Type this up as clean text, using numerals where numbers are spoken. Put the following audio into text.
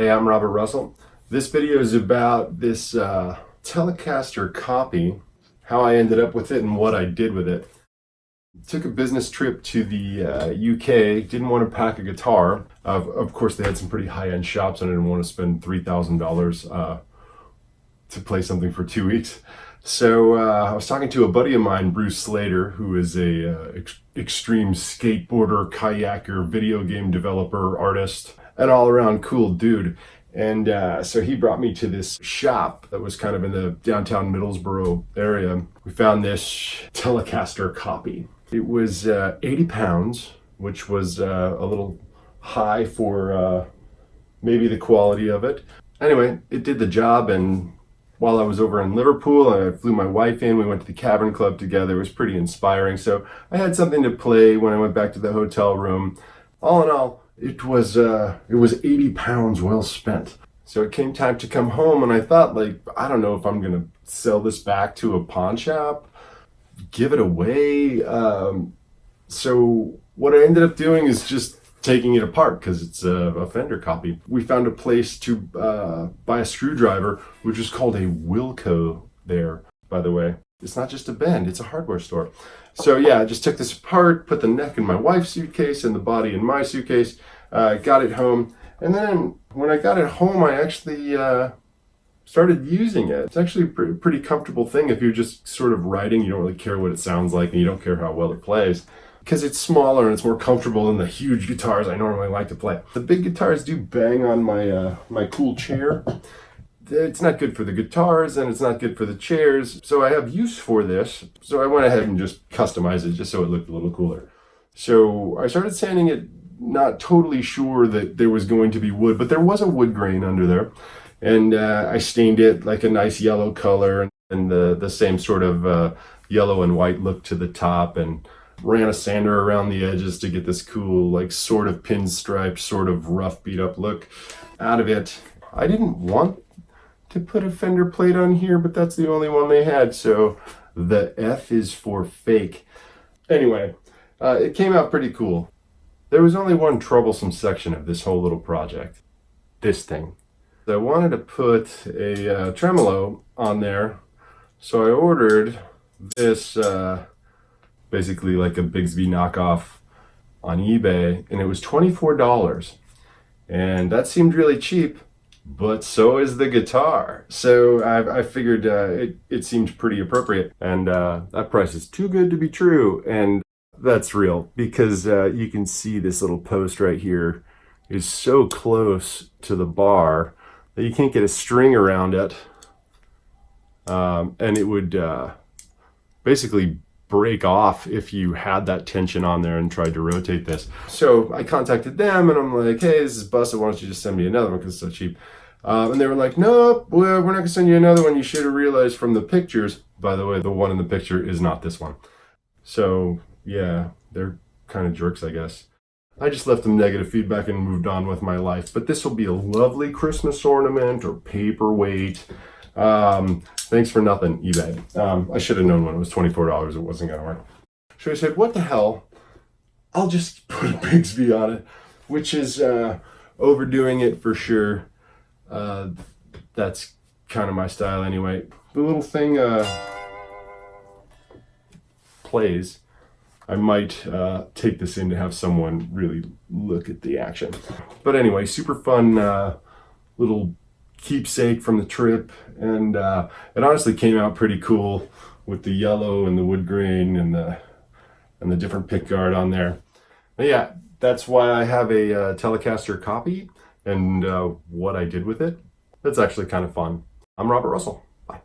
Hi, I'm Robert Russell. This video is about this Telecaster copy, how I ended up with it and what I did with it. Took a business trip to the UK, didn't want to pack a guitar. Of course, they had some pretty high-end shops and I didn't want to spend $3,000 to play something for 2 weeks. So I was talking to a buddy of mine, Bruce Slater, who is a extreme skateboarder, kayaker, video game developer, artist, an all-around cool dude. And so he brought me to this shop that was kind of in the downtown Middlesbrough area. We found this Telecaster copy. It was 80 pounds, which was a little high for maybe the quality of it. Anyway, it did the job, and while I was over in Liverpool, I flew my wife in, we went to the Cabin Club together. It was pretty inspiring. So I had something to play when I went back to the hotel room. All in all, it was 80 pounds well spent. So it came time to come home, and I thought, like, I don't know if I'm gonna sell this back to a pawn shop, give it away. So what I ended up doing is just taking it apart because it's a Fender copy. We found a place to buy a screwdriver, which is called a Wilco there, by the way. It's not just a Bend, it's a hardware store. So yeah, I just took this apart, put the neck in my wife's suitcase and the body in my suitcase, got it home. And then when I got it home, I actually started using it. It's actually a pretty comfortable thing if you're just sort of writing, you don't really care what it sounds like and you don't care how well it plays. Because it's smaller and it's more comfortable than the huge guitars I normally like to play. The big guitars do bang on my my cool chair. It's not good for the guitars and it's not good for the chairs. So I have use for this. So I went ahead and just customized it just so it looked a little cooler. So I started sanding it, not totally sure that there was going to be wood, but there was a wood grain under there. And I stained it like a nice yellow color and the same sort of yellow and white look to the top, and ran a sander around the edges to get this cool, like, sort of pinstripe, sort of rough beat up look out of it. I didn't want to put a Fender plate on here, but that's the only one they had, so the F is for fake. Anyway, it came out pretty cool. There was only one troublesome section of this whole little project. This thing. I wanted to put a tremolo on there, so I ordered this basically like a Bigsby knockoff on eBay, and it was $24. And that seemed really cheap, but so is the guitar. So I figured it seemed pretty appropriate, and that price is too good to be true. And that's real, because you can see this little post right here is so close to the bar that you can't get a string around it. And it would basically break off if you had that tension on there and tried to rotate this. So I contacted them and I'm like, hey, this is busted, why don't you just send me another one because it's so cheap. And they were like, nope, we're not gonna send you another one. You should have realized from the pictures. By the way, the one in the picture is not this one. So yeah, they're kind of jerks, I guess. I just left them negative feedback and moved on with my life. But this will be a lovely Christmas ornament or paperweight. Thanks for nothing, eBay. I should have known when it was $24 it wasn't gonna work. So I said, what the hell? I'll just put a Bigsby on it, which is overdoing it for sure. That's kind of my style anyway. The little thing plays. I might take this in to have someone really look at the action. But anyway, super fun little keepsake from the trip, and it honestly came out pretty cool with the yellow and the wood grain and the different pick guard on there. But yeah, that's why I have a Telecaster copy, and what I did with it. That's actually kind of fun. I'm Robert Russell. Bye.